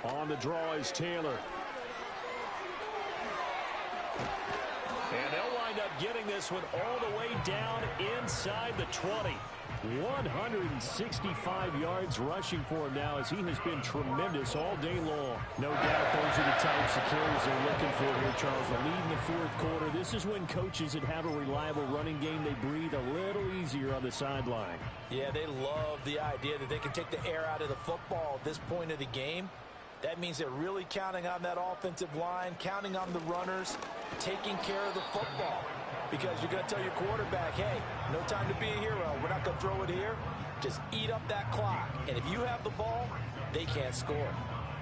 On the draw is Taylor. And they'll wind up getting this one all the way down inside the 20. 165 yards rushing for him now as he has been tremendous all day long. No doubt those are the types of carries they're looking for here, Charles. The lead in the 4th quarter. This is when coaches that have a reliable running game, they breathe a little easier on the sideline. Yeah, they love the idea that they can take the air out of the football at this point of the game. That means they're really counting on that offensive line, counting on the runners, taking care of the football. Because you're going to tell your quarterback, hey, no time to be a hero. We're not going to throw it here. Just eat up that clock. And if you have the ball, they can't score.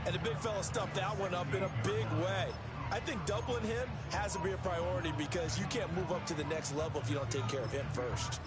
And the big fella stuffed that one up in a big way. I think doubling him has to be a priority because you can't move up to the next level if you don't take care of him first.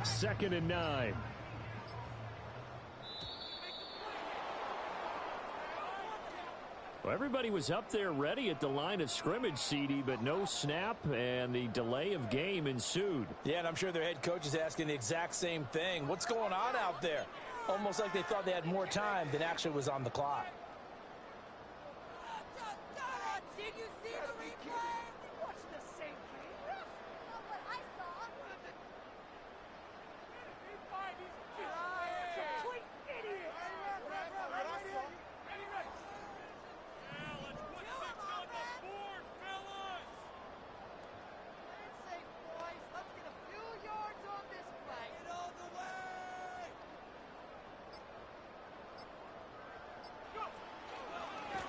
Second and 9. Well, everybody was up there ready at the line of scrimmage, CD, but no snap, and the delay of game ensued. Yeah, and I'm sure their head coach is asking the exact same thing. What's going on out there? Almost like they thought they had more time than actually was on the clock. Did you see the replay? Watch the same game. Not what I saw. Complete idiot.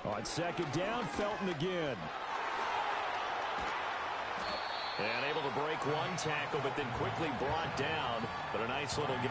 On second down, Felton again. And able to break one tackle, but then quickly brought down. But a nice little game.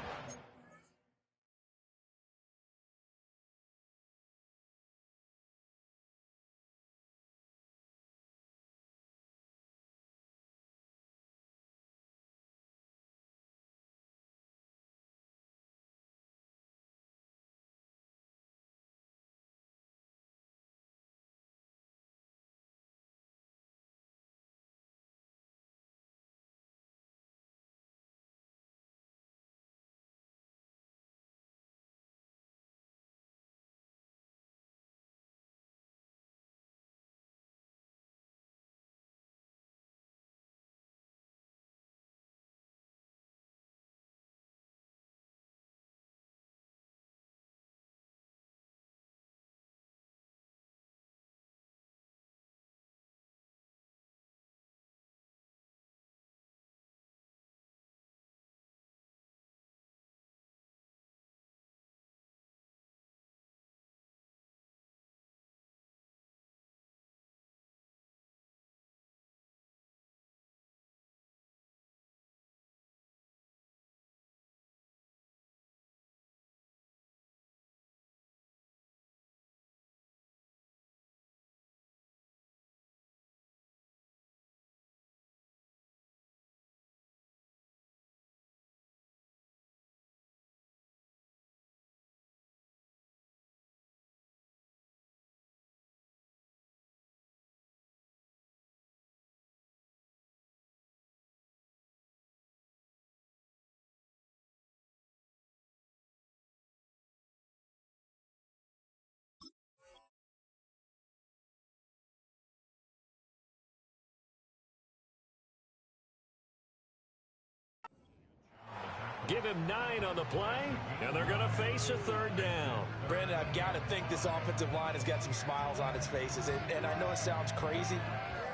Give him 9 on the play, and they're going to face a third down. Brandon, I've got to think this offensive line has got some smiles on its faces. And I know it sounds crazy,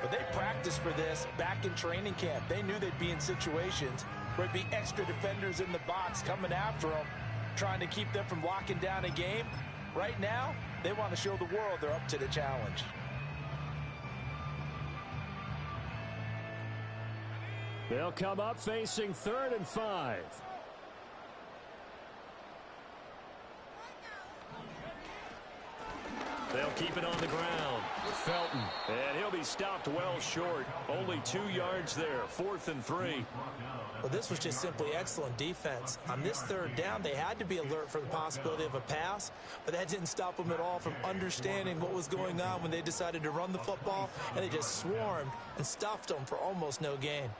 but they practiced for this back in training camp. They knew they'd be in situations where there'd be extra defenders in the box coming after them, trying to keep them from locking down a game. Right now, they want to show the world they're up to the challenge. They'll come up facing 3rd and 5. They'll keep it on the ground. Felton. And he'll be stopped well short. Only 2 yards there. 4th and 3. Well, this was just simply excellent defense. On this third down, they had to be alert for the possibility of a pass, but that didn't stop them at all from understanding what was going on when they decided to run the football, and they just swarmed and stuffed them for almost no gain.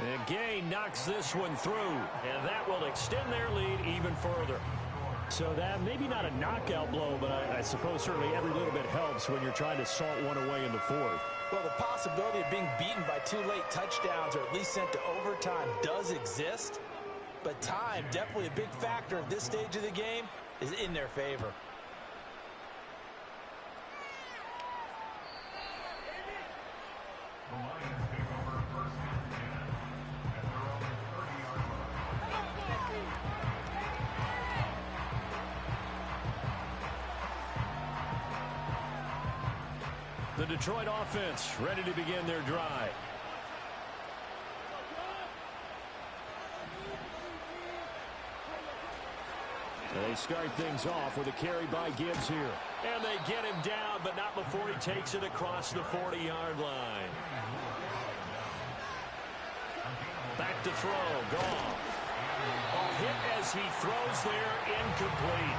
And Gay knocks this one through, and that will extend their lead even further. So that maybe not a knockout blow, but I suppose certainly every little bit helps when you're trying to salt one away in the 4th. Well, the possibility of being beaten by 2 late touchdowns or at least sent to overtime does exist, but time, definitely a big factor at this stage of the game, is in their favor. The Detroit offense ready to begin their drive. They start things off with a carry by Gibbs here. And they get him down, but not before he takes it across the 40-yard line. Back to throw. Goff. A hit as he throws there, incomplete.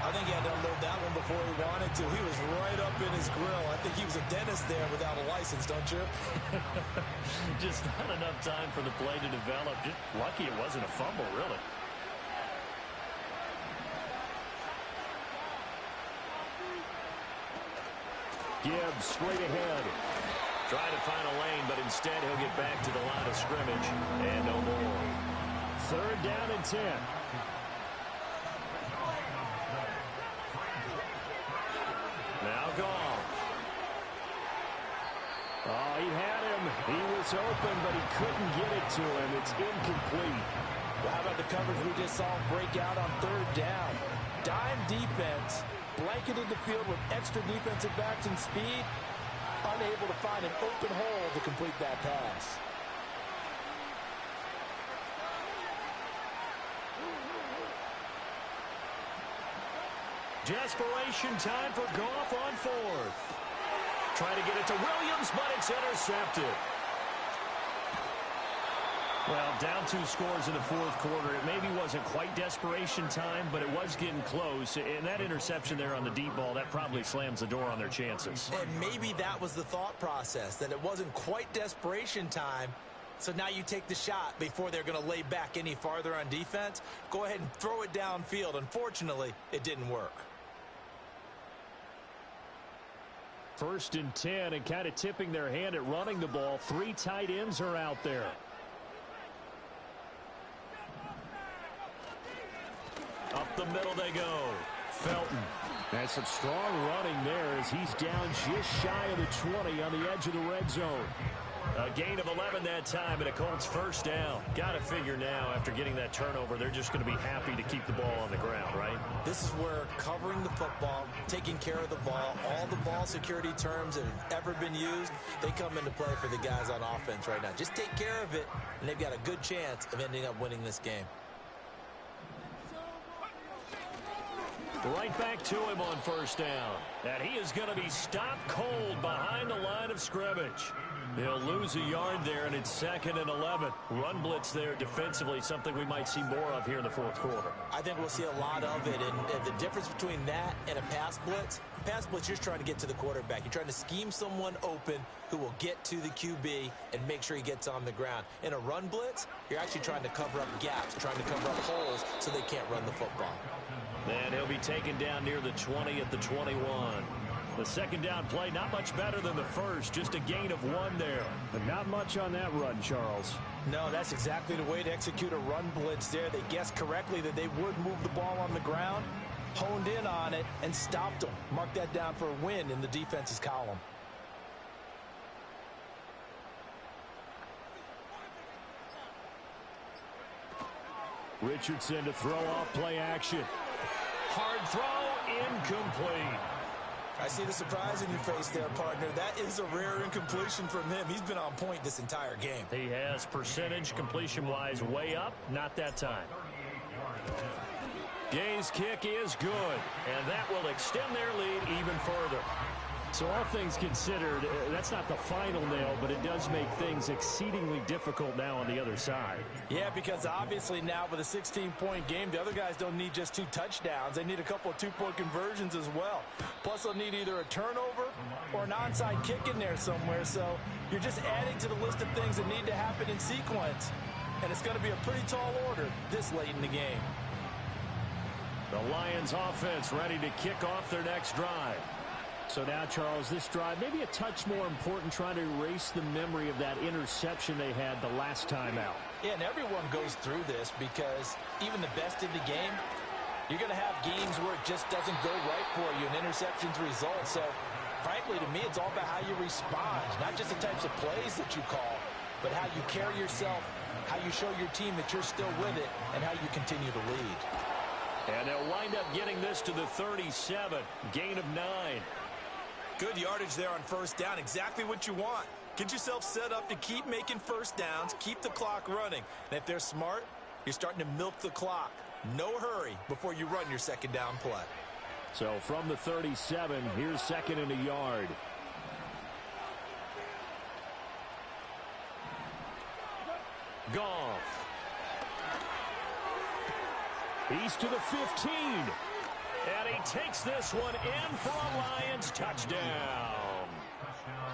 I think he had to unload that one before he wanted to. He was right up in his grill. I think he was a dentist there without a license, don't you? Just not enough time for the play to develop. Just lucky it wasn't a fumble, really. Gibbs straight ahead. Trying to find a lane, but instead he'll get back to the line of scrimmage and no more. 3rd down and 10. Now Goff. Oh, he had him. He was open, but he couldn't get it to him. It's incomplete. Well, how about the coverage we just saw break out on third down? Dime defense, blanketed the field with extra defensive backs and speed, unable to find an open hole to complete that pass. Desperation time for Goff on fourth. Trying to get it to Williams, but it's intercepted. Well, down 2 scores in the fourth quarter. It maybe wasn't quite desperation time, but it was getting close. And that interception there on the deep ball, that probably slams the door on their chances. And maybe that was the thought process, that it wasn't quite desperation time. So now you take the shot before they're going to lay back any farther on defense. Go ahead and throw it downfield. Unfortunately, it didn't work. 1st and 10, and kind of tipping their hand at running the ball. 3 tight ends are out there. Up the middle they go. Felton. And some strong running there as he's down just shy of the 20 on the edge of the red zone. A gain of 11 that time and a Colts first down. Got to figure now after getting that turnover, they're just going to be happy to keep the ball on the ground, right? This is where covering the football, taking care of the ball, all the ball security terms that have ever been used, they come into play for the guys on offense right now. Just take care of it, and they've got a good chance of ending up winning this game. Right back to him on first down. And he is going to be stopped cold behind the line of scrimmage. He'll lose a yard there, and it's 2nd and 11. Run blitz there defensively, something we might see more of here in the fourth quarter. I think we'll see a lot of it, and the difference between that and a pass blitz, you're just trying to get to the quarterback. You're trying to scheme someone open who will get to the QB and make sure he gets on the ground. In a run blitz, you're actually trying to cover up gaps, trying to cover up holes so they can't run the football. And he'll be taken down near the 20 at the 21. The 2nd down play, not much better than the first, just a gain of 1 there. But not much on that run, Charles. No, that's exactly the way to execute a run blitz there. They guessed correctly that they would move the ball on the ground, honed in on it, and stopped them. Mark that down for a win in the defense's column. Richardson to throw off play action. Hard throw, incomplete. I see the surprise in your face there, partner. That is a rare incompletion from him. He's been on point this entire game. He has percentage completion-wise way up, not that time. Gay's kick is good, and that will extend their lead even further. So all things considered, that's not the final nail, but it does make things exceedingly difficult now on the other side. Yeah, because obviously now with a 16-point game, the other guys don't need just 2 touchdowns. They need a couple of 2-point conversions as well. Plus, they'll need either a turnover or an onside kick in there somewhere. So you're just adding to the list of things that need to happen in sequence. And it's going to be a pretty tall order this late in the game. The Lions offense ready to kick off their next drive. So now, Charles, this drive may be a touch more important, trying to erase the memory of that interception they had the last time out. Yeah, and everyone goes through this because even the best in the game, you're going to have games where it just doesn't go right for you, and interceptions result. So, frankly, to me, it's all about how you respond, not just the types of plays that you call, but how you carry yourself, how you show your team that you're still with it, and how you continue to lead. And they'll wind up getting this to the 37, gain of 9. Good yardage there on first down. Exactly what you want. Get yourself set up to keep making first downs, keep the clock running. And if they're smart, you're starting to milk the clock. No hurry before you run your 2nd down play. So from the 37, here's 2nd and a yard. Goff. He's to the 15. And he takes this one in for a Lions touchdown.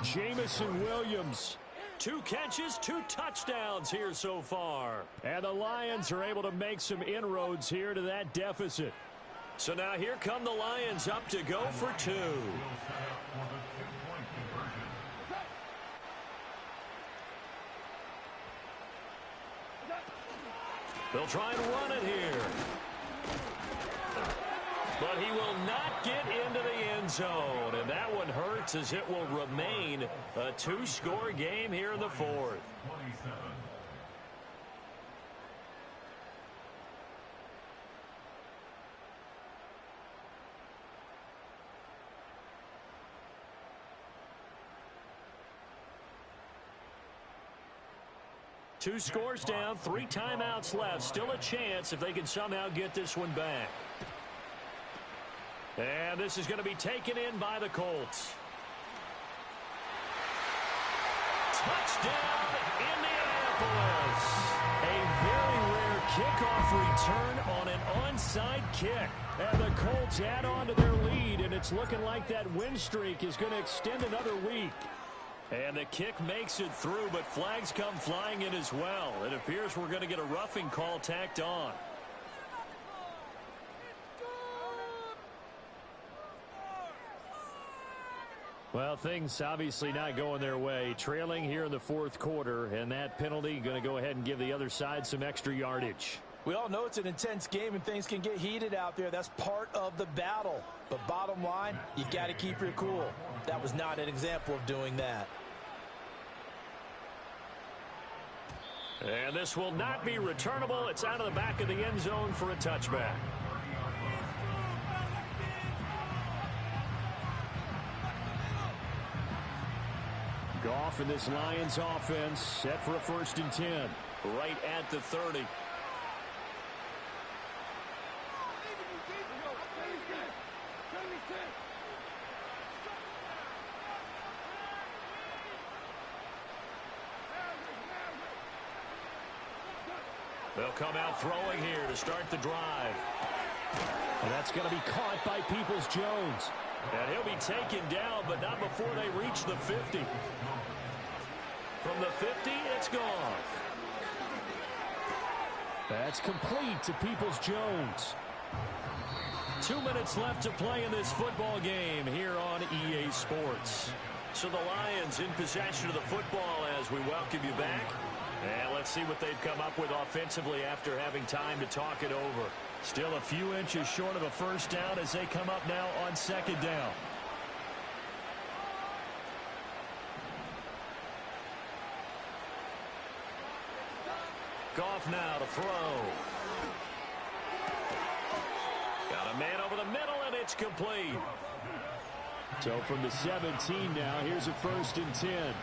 Jamison Williams. 2 catches, 2 touchdowns here so far. And the Lions are able to make some inroads here to that deficit. So now here come the Lions up to go for 2. They'll try and run it here. But he will not get into the end zone. And that one hurts as it will remain a 2-score game here in the 4th. 2 scores down, 3 timeouts left. Still a chance if they can somehow get this one back. And this is going to be taken in by the Colts. Touchdown, Indianapolis. A very rare kickoff return on an onside kick. And the Colts add on to their lead, and it's looking like that win streak is going to extend another week. And the kick makes it through, but flags come flying in as well. It appears we're going to get a roughing call tacked on. Well, things obviously not going their way. Trailing here in the 4th quarter, and that penalty going to go ahead and give the other side some extra yardage. We all know it's an intense game and things can get heated out there. That's part of the battle. But bottom line, you got to keep your cool. That was not an example of doing that. And this will not be returnable. It's out of the back of the end zone for a touchback. Goff and this Lions offense set for a 1st and 10. Right at the 30. They'll come out throwing here to start the drive. And that's going to be caught by Peoples-Jones. And he'll be taken down, but not before they reach the 50. From the 50, it's gone. That's complete to Peoples-Jones. 2 minutes left to play in this football game here on EA Sports. So the Lions in possession of the football as we welcome you back. And let's see what they've come up with offensively after having time to talk it over. Still a few inches short of a 1st down as they come up now on 2nd down. Goff now to throw. Got a man over the middle, and it's complete. So from the 17 now, here's a 1st and 10.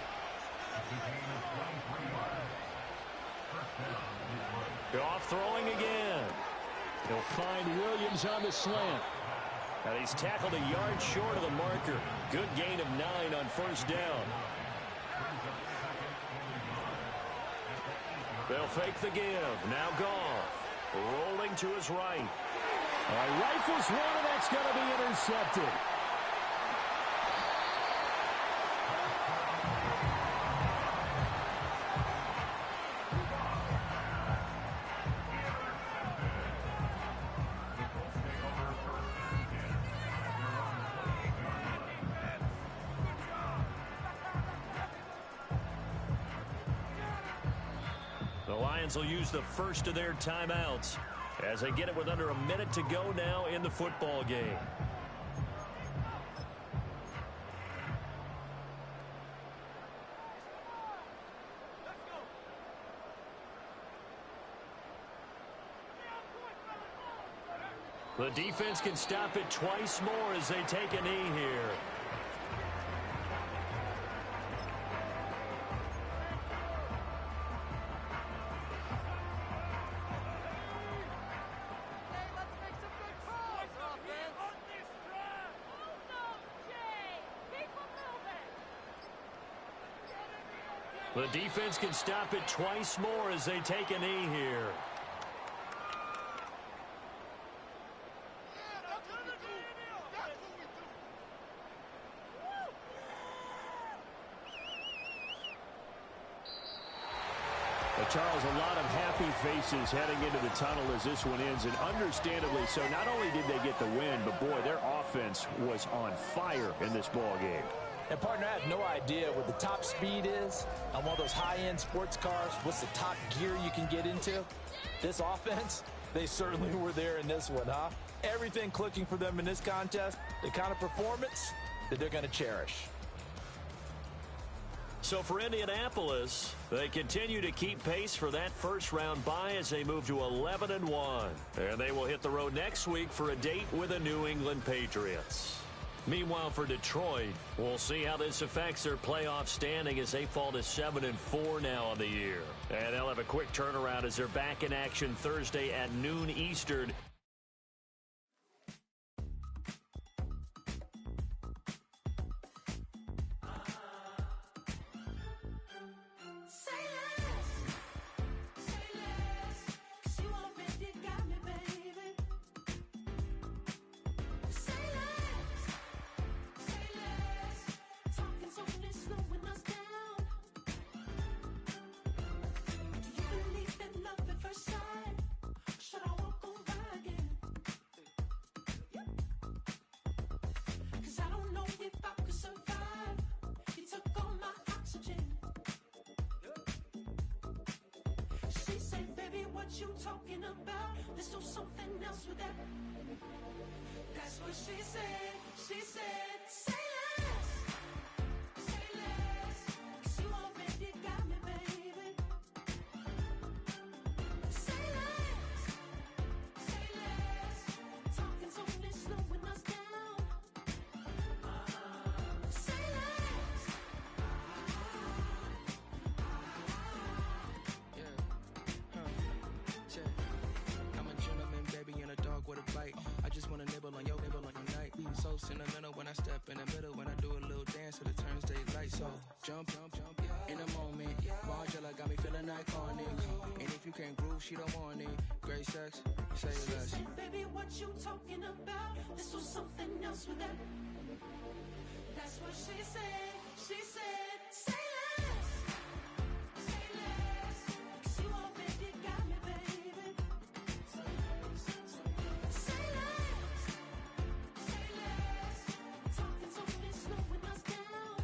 Goff throwing again. He'll find Williams on the slant. And he's tackled a yard short of the marker. Good gain of 9 on 1st down. They'll fake the give. Now Goff. Rolling to his right. Rifles one, and that's going to be intercepted. The Lions will use the first of their timeouts as they get it with under a minute to go now in the football game. The defense can stop it twice more as they take a knee here. The defense can stop it twice more as they take a knee here. Charles, a lot of happy faces heading into the tunnel as this one ends, and understandably so. Not only did they get the win, but boy, their offense was on fire in this ball game. And, partner, I have no idea what the top speed is on one of those high-end sports cars. What's the top gear you can get into? This offense, they certainly were there in this one, huh? Everything clicking for them in this contest, the kind of performance that they're going to cherish. So for Indianapolis, they continue to keep pace for that first-round bye as they move to 11-1. And they will hit the road next week for a date with the New England Patriots. Meanwhile, for Detroit, we'll see how this affects their playoff standing as they fall to 7-4 now on the year. And they'll have a quick turnaround as they're back in action Thursday at noon Eastern. You talking about? Let's do something else with that. That's what she said. She said, say less. Say less. 'Cause you already got me, baby. Say less. Say less. Talking's only slowing us down. Say less. I'm a gentleman, baby, and a dog with a bite. I just wanna nibble on your night. So sentimental when I step in the middle. When I do a little dance, till it turns daylight. So jump, in a moment. Margella got me feeling iconic. And if you can't groove, she don't want it. Great sex, say less. She said, baby, what you talking about? Let's do something else with that. That's what she said. She said, say less. Say less. 'Cause you already got me, baby. Say less. Say less. Talking's only slowing us down.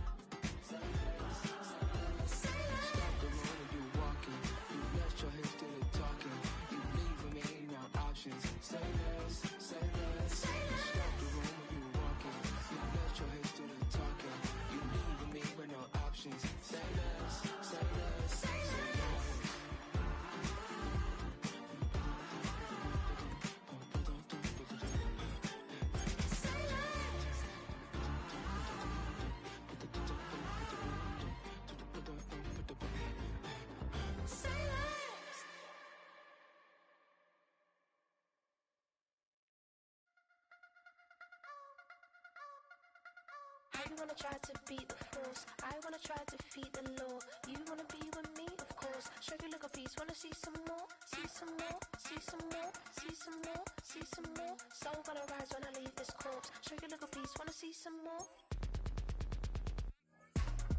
Say less. Say less. Stop the room when you walking. You let your hips do the talking. You leaving me no options. Say less, say less. Say less. Stop the room when you walking. You let your hips do the talking. You leaving me with no options. Say less, say less, say less. Say less. I wanna try to beat the force. I wanna try to defeat the law. You wanna be with me, of course. Show you look a piece. Wanna see some more? See some more? See some more? See some more? See some more? Soul gonna rise when I leave this corpse. Show you look a piece. Wanna see some more?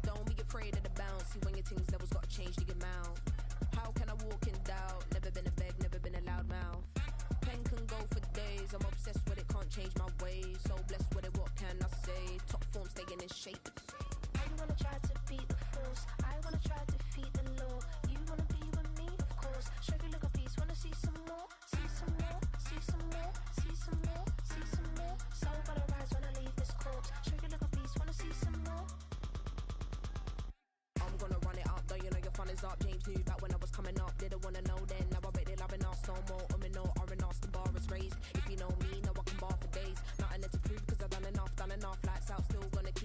Don't be afraid of the bounce. See when your things levels gotta change to get mouth. How can I walk in doubt? Never been a beg, never been a loud mouth. Pen can go for days. I'm obsessed with it, can't change my ways. So blessed with it, what can I say? Top form staying in shape. I wanna try to beat the force. I wanna try to defeat the law. You wanna be with me, of course. Show you look a piece. Wanna see some more? See some more? See some more? See some more? See some more? Soul gonna rise when I leave this corpse. Show you look a piece. Wanna see some more? I'm gonna run it up, though you know your fun is up. James knew back when I was coming up. Didn't wanna know then. Now I bet they're loving us no more. No R&R's, the bar is raised. If you know me, know I can bar for days. Nothing left to prove, cause I've done enough. Lights out, still gonna keep